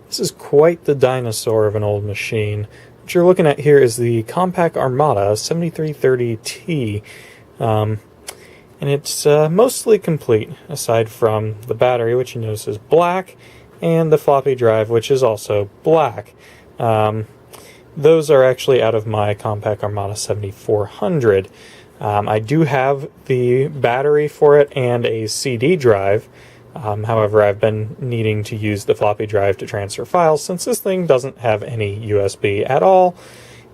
This is quite the dinosaur of an old machine. What you're looking at here is the Compaq Armada 7330T, and it's mostly complete, aside from the battery, which you notice is black, and the floppy drive, which is also black. Those are actually out of my Compaq Armada 7400. I do have the battery for it and a CD drive. However, I've been needing to use the floppy drive to transfer files since this thing doesn't have any USB at all,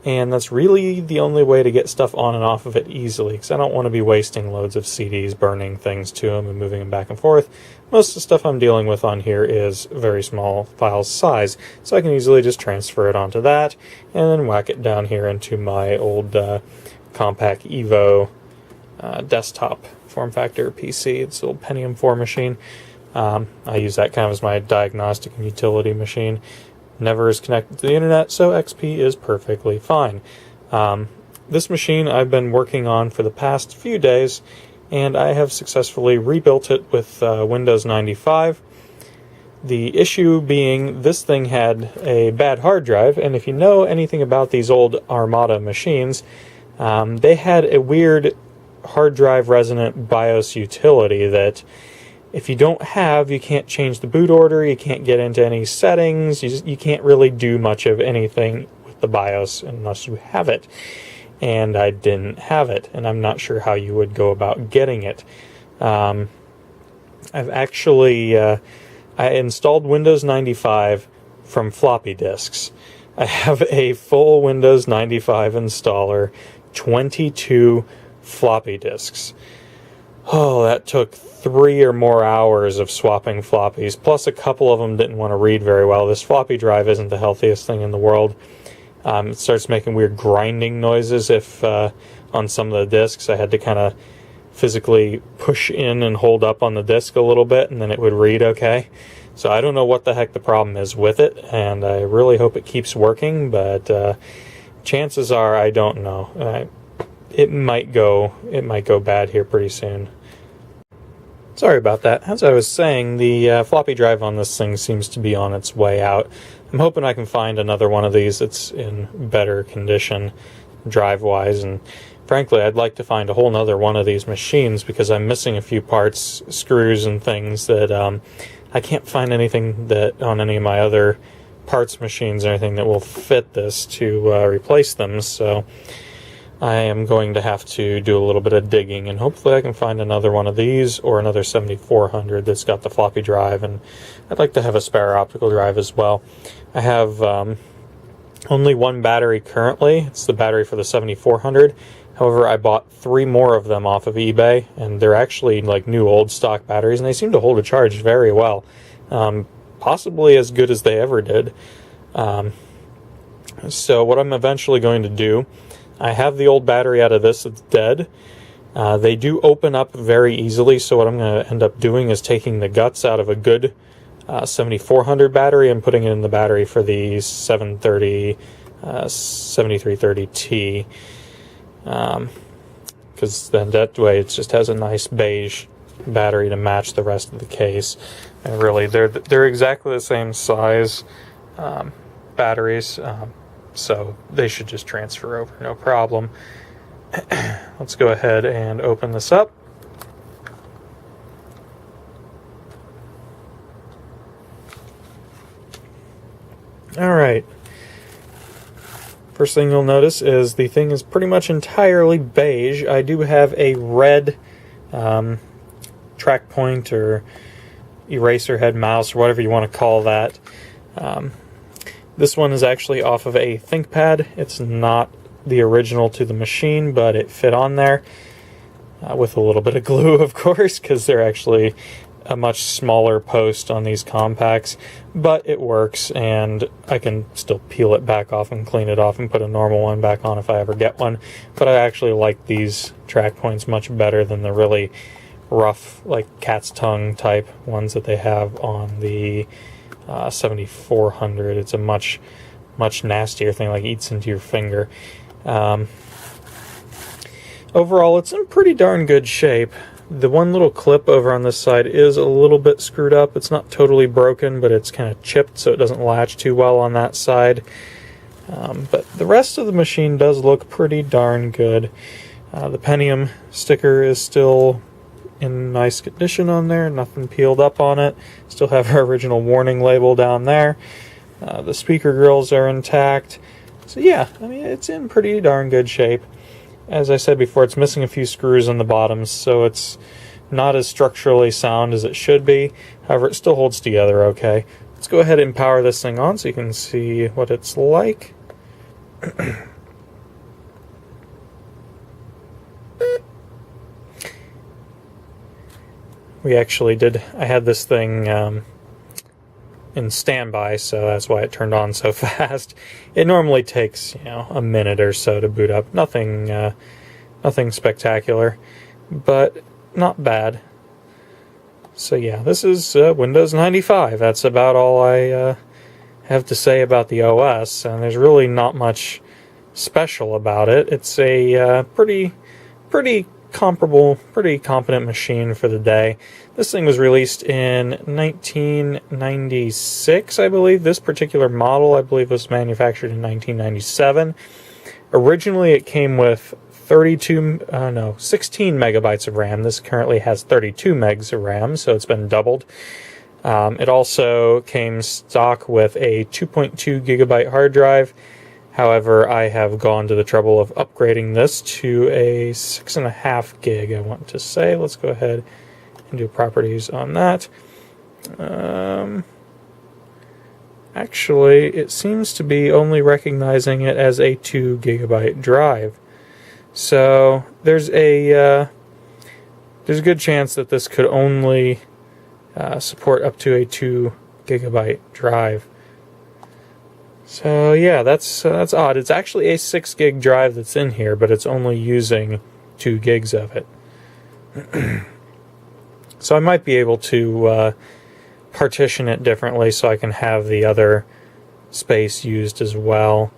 and that's really the only way to get stuff on and off of it easily, because I don't want to be wasting loads of CDs, burning things to them and moving them back and forth. Most of the stuff I'm dealing with on here is very small file size, so I can easily just transfer it onto that and then whack it down here into my old Compaq Evo desktop form factor PC. It's a little Pentium 4 machine. I use that kind of as my diagnostic and utility machine. Never is connected to the internet, so XP is perfectly fine. This machine I've been working on for the past few days, and I have successfully rebuilt it with Windows 95. The issue being this thing had a bad hard drive, and if you know anything about these old Armada machines, they had a weird hard drive resonant BIOS utility that if you don't have, you can't change the boot order, you can't get into any settings, you can't really do much of anything with the BIOS unless you have it. And I didn't have it, and I'm not sure how you would go about getting it. I've actually I installed Windows 95 from floppy disks. I have a full Windows 95 installer, 22 floppy disks. Oh, that took 3 or more hours of swapping floppies, plus a couple of them didn't want to read very well. This floppy drive isn't the healthiest thing in the world. It starts making weird grinding noises if on some of the disks. I had to kind of physically push in and hold up on the disk a little bit, and then it would read okay. So I don't know what the heck the problem is with it, and I really hope it keeps working, but chances are I don't know. It might go bad here pretty soon. Sorry about that. As I was saying, the floppy drive on this thing seems to be on its way out. I'm hoping I can find another one of these that's in better condition drive-wise, and frankly, I'd like to find a whole nother one of these machines because I'm missing a few parts, screws and things that I can't find anything that on any of my other parts machines or anything that will fit this to replace them, so I am going to have to do a little bit of digging, and hopefully I can find another one of these or another 7400 that's got the floppy drive, and I'd like to have a spare optical drive as well. I have only one battery currently. It's the battery for the 7400. However, I bought 3 more of them off of eBay, and they're actually like new old stock batteries, and they seem to hold a charge very well. Possibly as good as they ever did. So what I'm eventually going to do, I have the old battery out of this that's dead. They do open up very easily, so what I'm going to end up doing is taking the guts out of a good 7400 battery and putting it in the battery for the 7330T. Because then that way it just has a nice beige battery to match the rest of the case. And really, they're exactly the same size batteries, so they should just transfer over, no problem. Let's go ahead and open this up. Alright. First thing you'll notice is the thing is pretty much entirely beige. I do have a red track point or eraser head mouse or whatever you want to call that. This one is actually off of a ThinkPad. It's not the original to the machine, but it fit on there with a little bit of glue, of course, because they're actually a much smaller post on these Compaqs, but it works, and I can still peel it back off and clean it off and put a normal one back on if I ever get one. But I actually like these track points much better than the really rough, like cat's tongue type ones that they have on the 7400. It's a much nastier thing, like eats into your finger. Overall, it's in pretty darn good shape. The one little clip over on this side is a little bit screwed up. It's not totally broken, but it's kind of chipped, so it doesn't latch too well on that side. But the rest of the machine does look pretty darn good. The Pentium sticker is still in nice condition on there, nothing peeled up on it. Still have our original warning label down there. The speaker grills are intact. So yeah, I mean, it's in pretty darn good shape. As I said before, it's missing a few screws on the bottoms, so it's not as structurally sound as it should be. However, it still holds together okay. Let's go ahead and power this thing on so you can see what it's like. I had this thing in standby, so that's why it turned on so fast. It normally takes, a minute or so to boot up. Nothing spectacular, but not bad. So yeah, this is Windows 95. That's about all I have to say about the OS, and there's really not much special about it. It's a pretty comparable, pretty competent machine for the day. This thing was released in 1996, I believe. This particular model, I believe, was manufactured in 1997. Originally, it came with 16 megabytes of RAM. This currently has 32 megs of RAM, so it's been doubled. It also came stock with a 2.2 gigabyte hard drive. However, I have gone to the trouble of upgrading this to a 6.5 gig, I want to say. Let's go ahead and do properties on that. Actually, it seems to be only recognizing it as a 2 gigabyte drive. So there's a good chance that this could only support up to a 2 gigabyte drive. So yeah, that's odd. It's actually a 6 gig drive that's in here, but it's only using 2 gigs of it. So I might be able to partition it differently so I can have the other space used as well.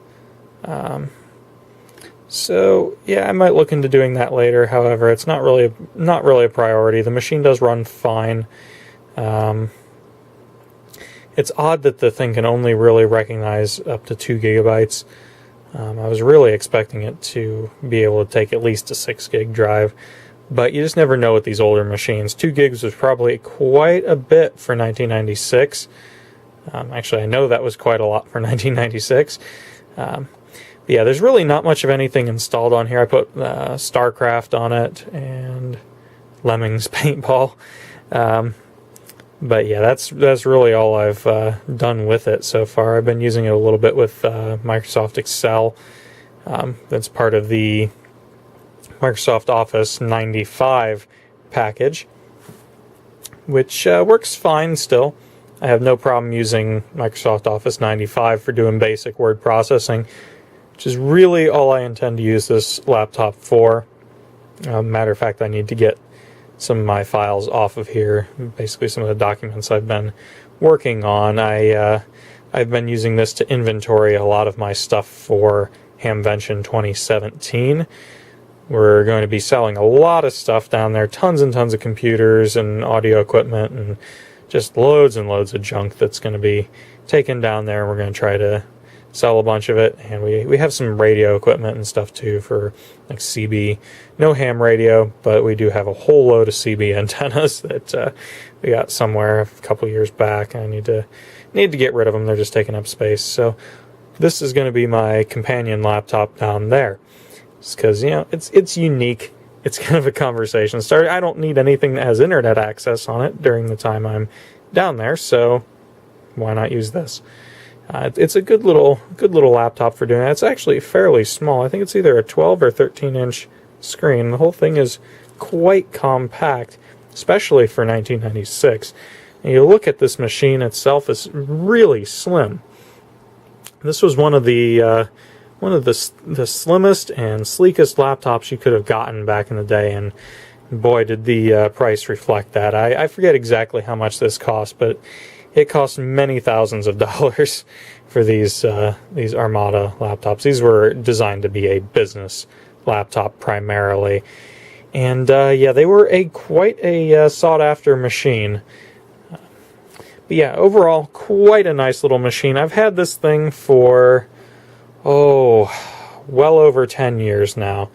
So yeah, I might look into doing that later. However, it's not really a priority. The machine does run fine. It's odd that the thing can only really recognize up to 2 gigabytes. I was really expecting it to be able to take at least a 6 gig drive, but you just never know with these older machines. 2 gigs was probably quite a bit for 1996. Actually, I know that was quite a lot for 1996. But yeah, there's really not much of anything installed on here. I put StarCraft on it and Lemmings Paintball. But yeah, that's really all I've done with it so far. I've been using it a little bit with Microsoft Excel. That's part of the Microsoft Office 95 package, which works fine still. I have no problem using Microsoft Office 95 for doing basic word processing, which is really all I intend to use this laptop for. Matter of fact, I need to get some of my files off of here, basically some of the documents I've been working on. I've been using this to inventory a lot of my stuff for Hamvention 2017. We're going to be selling a lot of stuff down there, tons and tons of computers and audio equipment and just loads and loads of junk that's going to be taken down there. We're going to try to sell a bunch of it, and we have some radio equipment and stuff too for like CB. No ham radio, but we do have a whole load of CB antennas that we got somewhere a couple years back. I need to get rid of them. They're just taking up space. So this is going to be my companion laptop down there, because it's unique. It's kind of a conversation starter. I don't need anything that has internet access on it during the time I'm down there, so why not use this? It's a good little laptop for doing that. It's actually fairly small. I think it's either a 12 or 13-inch screen. The whole thing is quite compact, especially for 1996. And you look at this machine itself, it's really slim. This was one of the slimmest and sleekest laptops you could have gotten back in the day, and boy, did the price reflect that. I forget exactly how much this cost, but it cost many thousands of dollars for these Armada laptops. These were designed to be a business laptop primarily, And yeah, they were quite a sought-after machine. But yeah, overall, quite a nice little machine. I've had this thing for, well over 10 years now.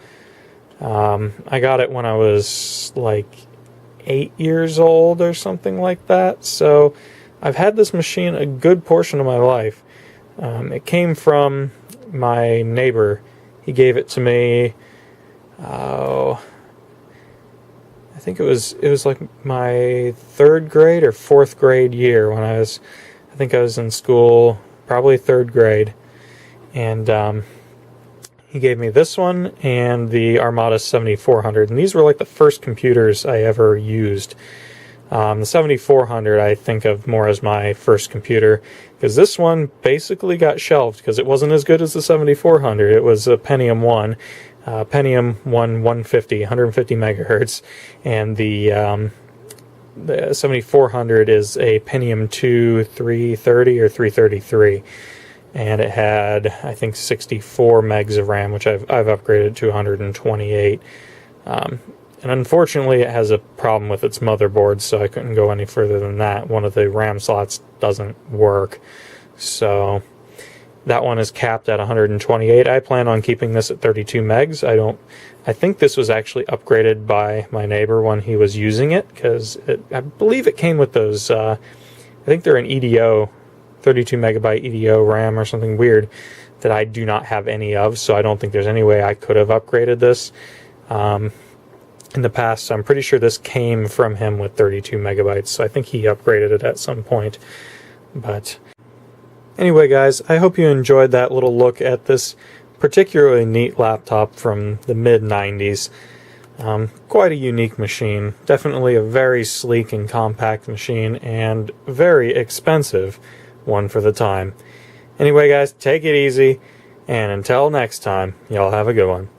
I got it when I was like 8 years old or something like that. So I've had this machine a good portion of my life. It came from my neighbor. He gave it to me, I think it was like my 3rd grade or 4th grade year when I think I was in school, probably 3rd grade. And he gave me this one and the Armada 7400. And these were like the first computers I ever used. The 7400 I think of more as my first computer, because this one basically got shelved because it wasn't as good as the 7400. It was a Pentium 1. Pentium 150 megahertz, and the 7400 is a Pentium 2 330 or 333, and it had, I think, 64 megs of RAM, which I've upgraded to 128. And unfortunately, it has a problem with its motherboard, so I couldn't go any further than that. One of the RAM slots doesn't work, so that one is capped at 128. I plan on keeping this at 32 megs. I think this was actually upgraded by my neighbor when he was using it, because I believe it came with those, I think they're an EDO, 32 megabyte EDO RAM or something weird that I do not have any of, so I don't think there's any way I could have upgraded this in the past. So I'm pretty sure this came from him with 32 megabytes, so I think he upgraded it at some point. But anyway, guys, I hope you enjoyed that little look at this particularly neat laptop from the mid-90s. Quite a unique machine. Definitely a very sleek and compact machine, and very expensive one for the time. Anyway, guys, take it easy, and until next time, y'all have a good one.